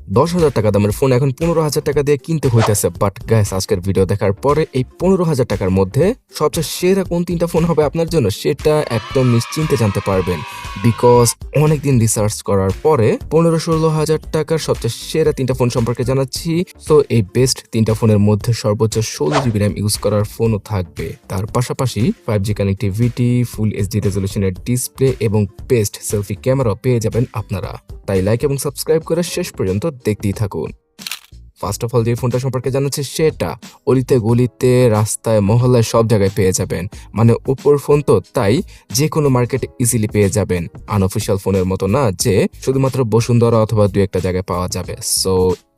10,000 টাকা দামের ফোন এখন 15,000 টাকা দিয়ে কিনতে হইতেছে। বাট গাইস, আজকের ভিডিও দেখার পরে এই 15,000 টাকার মধ্যে সবচেয়ে সেরা কোন তিনটা ফোন হবে আপনার জন্য সেটা একদম নিশ্চিন্তে জানতে পারবেন। বিকজ অনেকদিন রিসার্চ করার পরে 15-16,000 টাকার সবচেয়ে সেরা তিনটা ফোন সম্পর্কে জানাচ্ছি। সো এই বেস্ট তিনটা ফোনের মধ্যে সর্বোচ্চ 16GB র্যাম ইউজ করার ফোনও থাকবে। তার পাশাপাশি 5G কানেক্টিভিটি, ফুল এইচডি রেজলিউশনের ডিসপ্লে এবং বেস্ট সেলফি ক্যামেরাও পেয়ে যাবেন আপনারা। তাই লাইক এবং সাবস্ক্রাইব করে শেষ পর্যন্ত দেখতেই থাকুন। ফার্স্ট অফ অল যে ফোনটা সম্পর্কে জানাচ্ছি সেটা অলিতে গলিতে, রাস্তায়, মহল্লায় সব জায়গায় পেয়ে যাবেন। মানে ওপোর ফোন তো, তাই যে কোনো মার্কেটে ইজিলি পেয়ে যাবেন। আনঅফিসিয়াল ফোনের মতো না যে শুধুমাত্র বসুন্ধরা অথবা দু একটা জায়গায় পাওয়া যাবে। সো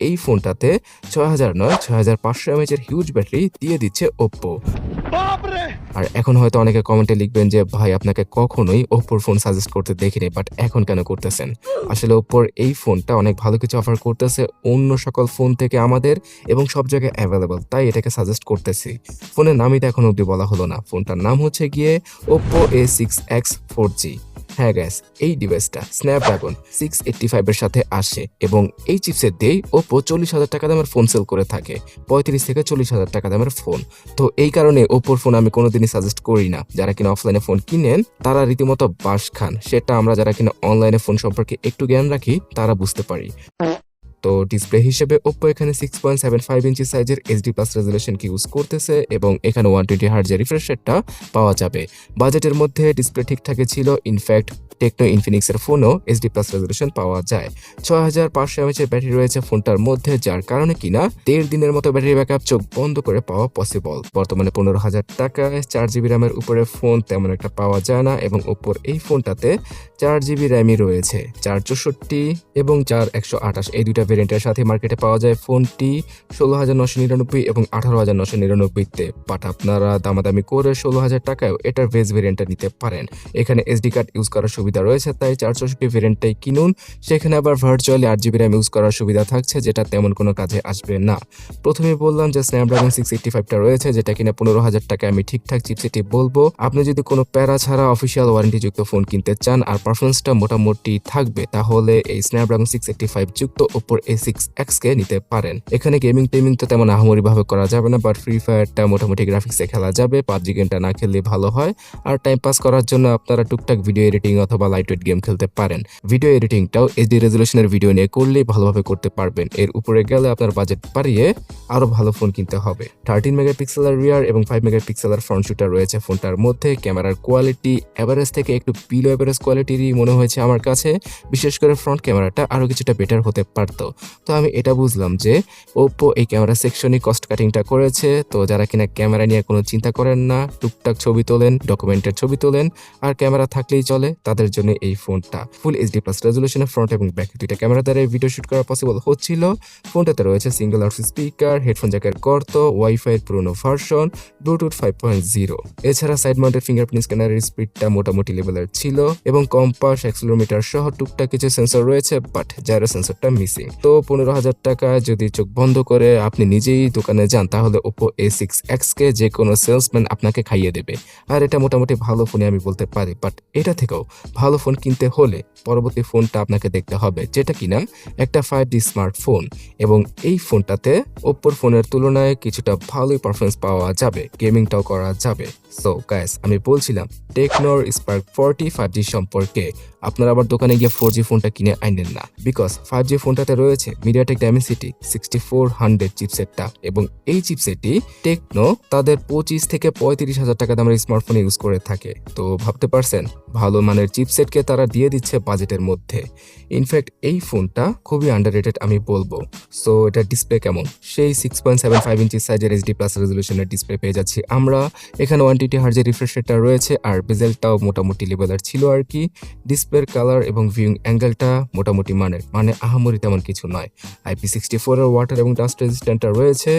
এই ফোনটাতে 6000 নয় 6500 mAh এর হিউজ ব্যাটারি দিয়ে দিচ্ছে ওপ্পো। আর এখন হয়তো অনেকে কমেন্টে লিখবেন যে ভাই, আপনাকে কখনোই ওপ্পোর ফোন সাজেস্ট করতে দেখিনি, বাট এখন কেন করতেছেন? আসলে ওপ্পোর এই ফোনটা অনেক ভালো কিছু অফার করতেছে অন্য সকল ফোন থেকে আমাদের, এবং সব জায়গায় অ্যাভেলেবল, তাই এটাকে সাজেস্ট করতেছি। ফোনের নামই তো এখন অব্দি বলা হলো না। ফোনটার নাম হচ্ছে গিয়ে ওপ্পো A6X 4G। হ্যাঁ গ্যাস, এই ডিভাইসটা স্ন্যাপড্রাগন 685 এর সাথে আসে এবং এই চিপসেট দিয়েই ওপ্পো 40,000 টাকা দামের ফোন সেল করে থাকে। 35-40,000 টাকা দামের ফোন। তো এই কারণে ওপ্পোর ফোন আমি কোনোদিনই সাজেস্ট করি না। যারা কিনা অফলাইনে ফোন কিনেন তারা রীতিমতো বাস খান, সেটা আমরা যারা কিনা অনলাইনে ফোন সম্পর্কে একটু জ্ঞান রাখি তারা বুঝতে পারি। তো ডিসপ্লে হিসেবে ওপ্পো এখানে 6.75 ইঞ্চি সাইজের এইচডি প্লাস রেজলিউশনকে ইউজ করতেছে এবং এখানে 120 হার্টজের রিফ্রেশ রেটটা পাওয়া যাবে। বাজেটের মধ্যে ডিসপ্লে ঠিকঠাকই ছিল। ইনফ্যাক্ট টেকনো ইনফিনিক্সের ফোনও এইচডি প্লাস রেজলিউশন পাওয়া যায়। 6500 mAh এর ব্যাটারি রয়েছে ফোনটার মধ্যে, যার কারণে কিনা 1.5 দিনের মতো ব্যাটারি ব্যাকআপ চোখ বন্ধ করে পাওয়া পসিবল। বর্তমানে 15,000 টাকায় 4GB র্যামের উপরে ফোন তেমন একটা পাওয়া যায় না এবং ওপ্পোর এই ফোনটাতে 4GB র্যামই রয়েছে। 464 এবং 4128 এই দুইটা ভেরিয়েন্টের সাথে মার্কেটে পাওয়া যায় ফোনটি 16,999 এবং 18,999-তে। বাট আপনারা দামাদামি করে 16,000 টাকায় এটার বেস ভেরিয়েন্টটা নিতে পারেন। এখানে এসডি কার্ড ইউজ করার সুবিধা রয়েছে, তাই 464 ভেরিয়েন্টটাই কিনুন। সেখানে আবার ভার্চুয়ালি 8GB র্যাম ইউজ করার সুবিধা থাকছে, যেটা তেমন কোনো কাজে আসবে না। প্রথমে বললাম যে স্ন্যাপড্রাগন 685টা রয়েছে, যেটা কিনা 15,000 টাকায় আমি ঠিকঠাক চিপসেটই বলবো। আপনি যদি কোনো প্যারা ছাড়া অফিসিয়াল ওয়ারেন্টিযুক্ত ফোন কিনতে চান আর পারফরমেন্সটা মোটামুটি থাকবে, তাহলে এই স্ন্যাপড্রাগন 685 যুক্ত ওপ্পোর A6X কে নিতে পারেন। এখানে গেমিং টেমিং তো তেমন আহামরি ভাবে করা যাবে না, বাট ফ্রি ফায়ারটা মোটামুটি গ্রাফিক্সে খেলা যাবে। পাবজি গেমটা না খেললে ভালো হয়। আর টাইম পাস করার জন্য আপনারা টুকটাক ভিডিও এডিটিং অথবা লাইটওয়েট গেম খেলতে পারেন। ভিডিও এডিটিংটাও এইচডি রেজলিউশনের ভিডিও নিয়ে করলেই ভালোভাবে করতে পারবেন। এর উপরে গেলে আপনার বাজেট বাড়িয়ে আরো ভালো ফোন কিনতে হবে। 13 মেগাপিক্সেলের রিয়ার এবং 5 মেগাপিক্সেলের ফ্রন্ট শুটার রয়েছে ফোনটার মধ্যে। ক্যামেরার কোয়ালিটি এভারেজ থেকে একটু বিলো এভারেজ কোয়ালিটিরই মনে হয়েছে আমার কাছে। বিশেষ করে ফ্রন্ট ক্যামেরাটা আরো কিছুটা বেটার হতে পারতো। তো আমি এটা বুঝলাম যে ওপ্পো এই ক্যামেরা সেকশনই কস্ট কাটিংটা করেছে। তো যারা কিনা ক্যামেরা নিয়ে কোনো চিন্তা করেন না, টুকটাক ছবি তোলেন, ডকুমেন্টের ছবি তোলেন আর ক্যামেরা থাকলেই চলে, তাদের জন্য এই ফোনটা। ফুল এইচডি প্লাস রেজলিউশনে ফ্রন্ট এবং ব্যাক দুইটা ক্যামেরা দ্বারা ভিডিও শুট করা পসিবল হচ্ছিল। ফোনটাতে রয়েছে সিঙ্গেল আউট স্পিকার, হেডফোন জ্যাকের গর্ত, ওয়াইফাই এর পুরনো ভার্সন, ব্লুটুথ 5.0। এছাড়া সাইড মাউন্টেড ফিঙ্গারপ্রিন্ট স্ক্যানারের স্পিডটা মোটামুটি লেভেলের ছিল এবং কম্পাস, অ্যাক্সেলোমিটার সহ টুকটাক কিছু সেন্সর রয়েছে, বাট জাইরো সেন্সরটা মিসিং। তো 15,000 টাকায় যদি চোখ বন্ধ করে আপনি নিজেই দোকানে যান, তাহলে ওপ্পো A6X কে যে কোনো সেলসম্যান আপনাকে খাইয়ে দেবে। আর এটা মোটামুটি ভালো ফোনে আমি বলতে পারি। বাট এটা থেকেও ভালো ফোন কিনতে হলে পরবর্তী ফোনটা আপনাকে দেখতে হবে, যেটা কিনা একটা 5G স্মার্টফোন। এবং এই ফোনটাতে ওপ্পোর ফোনের তুলনায় কিছুটা ভালোই পারফরমেন্স পাওয়া যাবে, গেমিংটাও করা যাবে। সো গাইস, আমি বলছিলাম টেকনোর স্পার্ক 40 5G সম্পর্কে। আপনারা আবার দোকানে গিয়ে 4G ফোনটা কিনে আনেন না, বিকজ 5G ফোনটাতে রয়েছে মিডিয়াটেক ডাইমেনসিটি 6400 চিপসেটটা এবং এই চিপসেটটি টেকনো তাদের 25-35,000 টাকা দামের স্মার্টফোনে ইউজ করে থাকে। তো ভাবতে পারছেন, ভালো মানের চিপসেটকে তারা দিয়ে দিচ্ছে বাজেটের মধ্যে। ইনফ্যাক্ট এই ফোনটা খুবই আন্ডাররেটেড আমি বলবো। সো এটা ডিসপ্লে কেমন? সেই 6.75 ইঞ্চি সাইজের এইচডি প্লাস রেজলিউশনের ডিসপ্লে পেয়ে যাচ্ছি আমরা। এখানে 120 হার্টজের রিফ্রেশ রেটটা রয়েছে আর বেজেলটাও মোটামুটি লেভেলের ছিল আর কি। ডিসপ্লের কালার এবং ভিউইং অ্যাঙ্গেলটা মোটামুটি মানে আহামরি তেমন কিছু নয়। IP64 এর ওয়াটার এবং ডাস্ট রেজিস্ট্যান্টটা রয়েছে।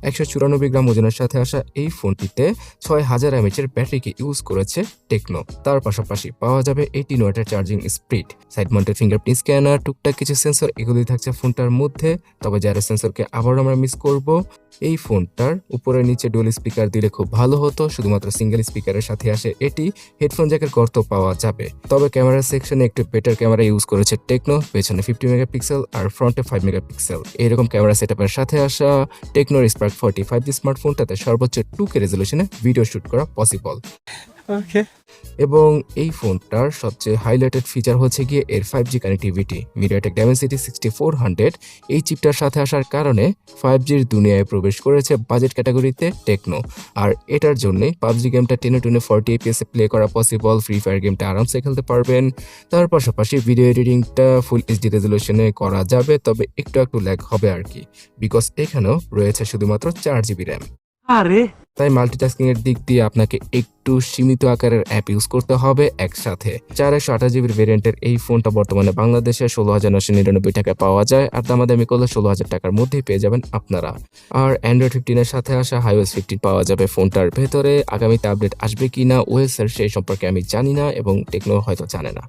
194 গ্রাম ওজনের সাথে আসা এই ফোনটিতে 6000 mAh এর ব্যাটারিকে ইউজ করেছে টেকনো। তার পাশাপাশি পাওয়া যাবে 18 ওয়াটের charging speed, side mounted fingerprint scanner, টুকটাক কিছু সেন্সর, এগুলোই থাকছে ফোনটার মধ্যে। তবে যারা সেন্সরকে আবার আমরা মিস করব। এই ফোনটার উপরে নিচে ডুয়াল স্পিকার দিলে খুব ভালো হতো, শুধুমাত্র সিঙ্গেল স্পিকারের সাথে আসে এটি। হেডফোন জ্যাকের গর্ত পাওয়া যাবে। তবে ক্যামেরা সেকশনে একটু বেটার ক্যামেরা ইউজ করেছে টেকনো, পেছনে 50 মেগাপিক্সেল আর ফ্রন্টে 5 মেগাপিক্সেল। এরকম ক্যামেরা সেটআপের সাথে আসা টেকনোর স্পার্ক 45 স্মার্টফোনটাতে সর্বোচ্চ 2K রেজলিউশনে ভিডিও শুট করা পসিবল। এবং এই ফোনটার সবচেয়ে হাইলাইটেড ফিচার হচ্ছে গিয়ে এর 5G কানেক্টিভিটি। মিডিয়াটেক ডাইমেনসিটি 6400 এই চিপটার সাথে আসার কারণে 5Gর দুনিয়ায় প্রবেশ করেছে বাজেট ক্যাটাগরিতে টেকনো। আর এটার জন্যই পাবজি গেমটা টেনে 40 FPS প্লে করা পসিবল। ফ্রি ফায়ার গেমটা আরামসে খেলতে পারবেন। তার পাশাপাশি ভিডিও এডিটিংটা ফুল এইচডি রেজলিউশনে করা যাবে, তবে একটু ল্যাগ হবে আর কি, বিকজ এখানেও রয়েছে শুধুমাত্র 4GB র্যাম। তাই মাল্টিটাস্কিং এর দিক দিয়ে আপনাকে একটু সীমিত আকারের অ্যাপ ইউজ করতে হবে একসাথে। 428GB ভেরিয়েন্টের এই ফোনটা বর্তমানে বাংলাদেশে 16,999 টাকায় পাওয়া যায়, আর দামাদামি করলে 16,000 টাকার মধ্যেই পেয়ে যাবেন আপনারা। আর অ্যান্ড্রয়েড 15 এর সাথে আসা iOS 15 পাওয়া যাবে ফোনটার ভেতরে। আগামীতে আপডেট আসবে কিনা ওএসের সেই সম্পর্কে আমি জানি না এবং টেকনো হয়তো জানে না।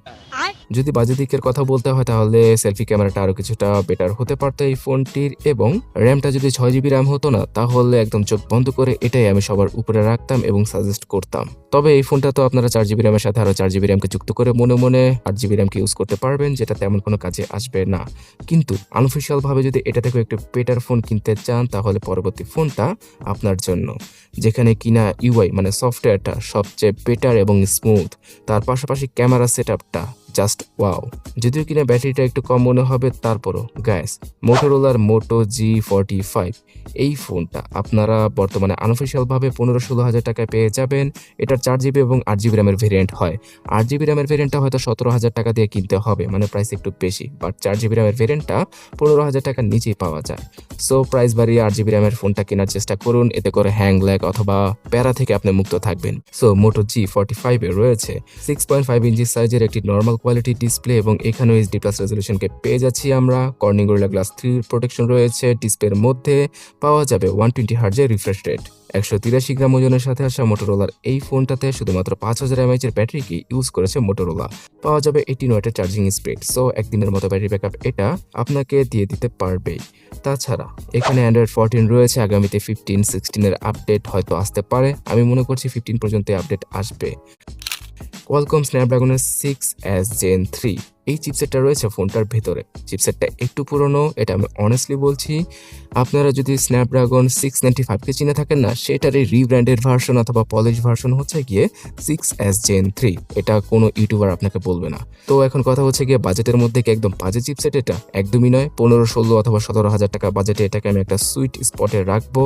যদি বাজে দিকের কথা বলতে হয় তাহলে সেলফি ক্যামেরাটা আরো কিছুটা বেটার হতে পারতো এই ফোনটির, এবং র্যামটা যদি 6GB র্যাম হতো না তাহলে একদম চোখ বন্ধ করে এটাই আমি সবার উপরে রাখতাম এবং সাজেস্ট করতাম। তবে এই ফোনটা তো আপনারা 4GB র্যামের সাথে আরো 4GB র্যামকে যুক্ত করে মনে মনে 8GB র্যামকে ইউজ করতে পারবেন, যেটা তেমন কোনো কাজে আসবে না। কিন্তু আনঅফিশিয়াল ভাবে যদি এটা থেকে একটু বেটার ফোন কিনতে চান তাহলে পরবর্তী ফোনটা আপনার জন্য, যেখানে কিনা ইউআই মানে সফটওয়্যারটা সবচেয়ে বেটার এবং স্মুথ, তার পাশাপাশি ক্যামেরা সেটআপটা জাস্ট ওয়াও। যদিও কিনা ব্যাটারিটা একটু কম মনে হবে, তারপরও গাইস মোটোরোলার মোটো G45 এই ফোনটা আপনারা বর্তমানে আনঅফিশিয়াল ভাবে 15-16 হাজার টাকায় পেয়ে যাবেন। এটার 4GB এবং 8GB র্যামের ভেরিয়েন্ট হয়। 8GB র্যামের ভেরিয়েন্টটা হয়তো 17,000 টাকা দিয়ে কিনতে হবে, মানে প্রাইস একটু বেশি, বাট 4GB র্যামের ভেরিয়েন্টটা 15,000 টাকার নিচেই পাওয়া যায়। সো প্রাইস বাড়িয়ে 8GB র্যামের ফোনটা কেনার চেষ্টা করুন, এতে করে হ্যাং ল্যাগ অথবা প্যারা থেকে আপনি মুক্ত থাকবেন। সো মোটো G45 এ রয়েছে 6.5 ইঞ্চি সাইজের একটি নর্মাল কোয়ালিটি ডিসপ্লে এবং এখানেও এইচডি প্লাস রেজলিউশনকে পেয়ে যাচ্ছি আমরা। কর্নিং গরিলা গ্লাস 3 প্রোটেকশন রয়েছে। ডিসপ্লের মধ্যে পাওয়া যাবে 120 হার্জের রিফ্রেশ রেট। 183 গ্রাম ওজনের সাথে আসা মোটোরোলার এই ফোনটাতে শুধুমাত্র 5000 mAh এর ব্যাটারিকে ইউজ করেছে মোটোরোলা। পাওয়া যাবে 18 ওয়াটের চার্জিং স্পিড। সো একদিনের মতো ব্যাটারি ব্যাকআপ এটা আপনাকে দিয়ে দিতে পারবেই। তাছাড়া এখানে অ্যান্ড্রয়েড 14 রয়েছে, আগামীতে 15, 16 এর আপডেট হয়তো আসতে পারে। আমি মনে করছি 15 পর্যন্ত আপডেট আসবে। কোয়ালকম স্ন্যাপড্রাগনের 6S Gen 3 এই চিপসেটটা রয়েছে ফোনটার ভেতরে। চিপসেটটা একটু পুরনো, এটা আমি অনেস্টলি বলছি। আপনারা যদি স্ন্যাপড্রাগন 695কে চিনে থাকেন না, সেটারই রিব্র্যান্ডেড ভার্সন অথবা পলিশ ভার্সন হচ্ছে গিয়ে 6S Gen 3। এটা কোনো ইউটিউবার আপনাকে বলবে না। তো এখন কথা হচ্ছে গিয়ে বাজেটের মধ্যে কি একদম বাজে চিপসেট এটা? একদমই নয়। 15-16 অথবা 17,000 টাকা বাজেটে এটাকে আমি একটা সুইট স্পটে রাখবো।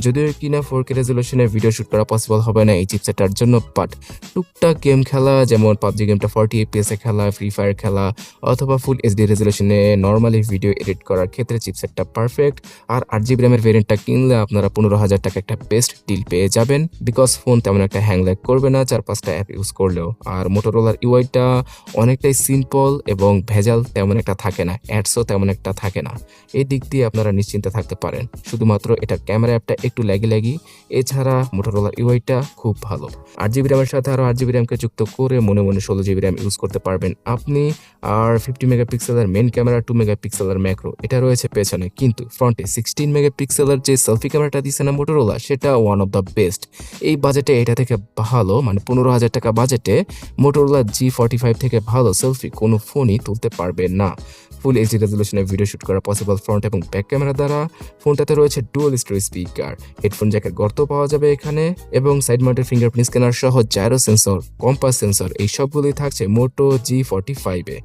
যদিও কিনা 4K রেজলিউশনে ভিডিও শুট করা পসিবল হবে না এই চিপসেটটার জন্য, বাট টুকটাক গেম খেলা, যেমন পাবজি গেমটা 40 FPS এ খেলা, ফ্রি ফায়ার খেলা অথবা ফুল এইচডি রেজলিউশনে নর্মালি ভিডিও এডিট করার ক্ষেত্রে চিপসেটটা পারফেক্ট। আর 8GB র্যামের ভেরিয়েন্টটা কিনলে আপনারা 15,000 টাকা একটা বেস্ট ডিল পেয়ে যাবেন, বিকজ ফোন তেমন একটা হ্যাং ল্যাগ করবে না 4-5টা অ্যাপ ইউজ করলেও। আর মোটোরোলার ইউআইটা অনেকটাই সিম্পল এবং ভেজাল তেমন একটা থাকে না, অ্যাডসও তেমন একটা থাকে না। এই দিক দিয়ে আপনারা নিশ্চিন্তে থাকতে পারেন। শুধুমাত্র এটার ক্যামেরা অ্যাপটা একটু ল্যাগি, এছাড়া মোটোরোলার ইউআইটা খুব ভালো। 8GB র্যামের সাথে আরও 8GB র্যামকে যুক্ত করে মনে 16GB র্যাম ইউজ করতে পারবেন আপনি। আর 50 মেগাপিক্সেলের মেন ক্যামেরা, 2 মেগাপিক্সেলের ম্যাক্রো এটা রয়েছে পেছনে, কিন্তু ফ্রন্টে 16 মেগাপিক্সেলের যে সেলফি ক্যামেরাটা দিচ্ছে না মোটোরোলা, সেটা ওয়ান অফ দ্য বেস্ট। এই বাজেটে এটা থেকে ভালো, মানে 15,000 টাকা বাজেটে মোটোরোলা G45 থেকে ভালো সেলফি কোনো ফোনই তুলতে পারবে না। ফুল এইচডি রেজলিউশনে ভিডিও শুট করা পসিবল ফ্রন্ট এবং ব্যাক ক্যামেরা দ্বারা। ফোনটাতে রয়েছে ডুয়াল স্টোরেজ স্পিকার, হেডফোন জ্যাকের গর্ত পাওয়া যাবে এখানে, এবং সাইড মাউন্টেড ফিঙ্গারপ্রিন্ট স্ক্যানার সহ জাইরো সেন্সর, কম্পাস সেন্সর এই সবগুলোই থাকছে মোটো G45 এ।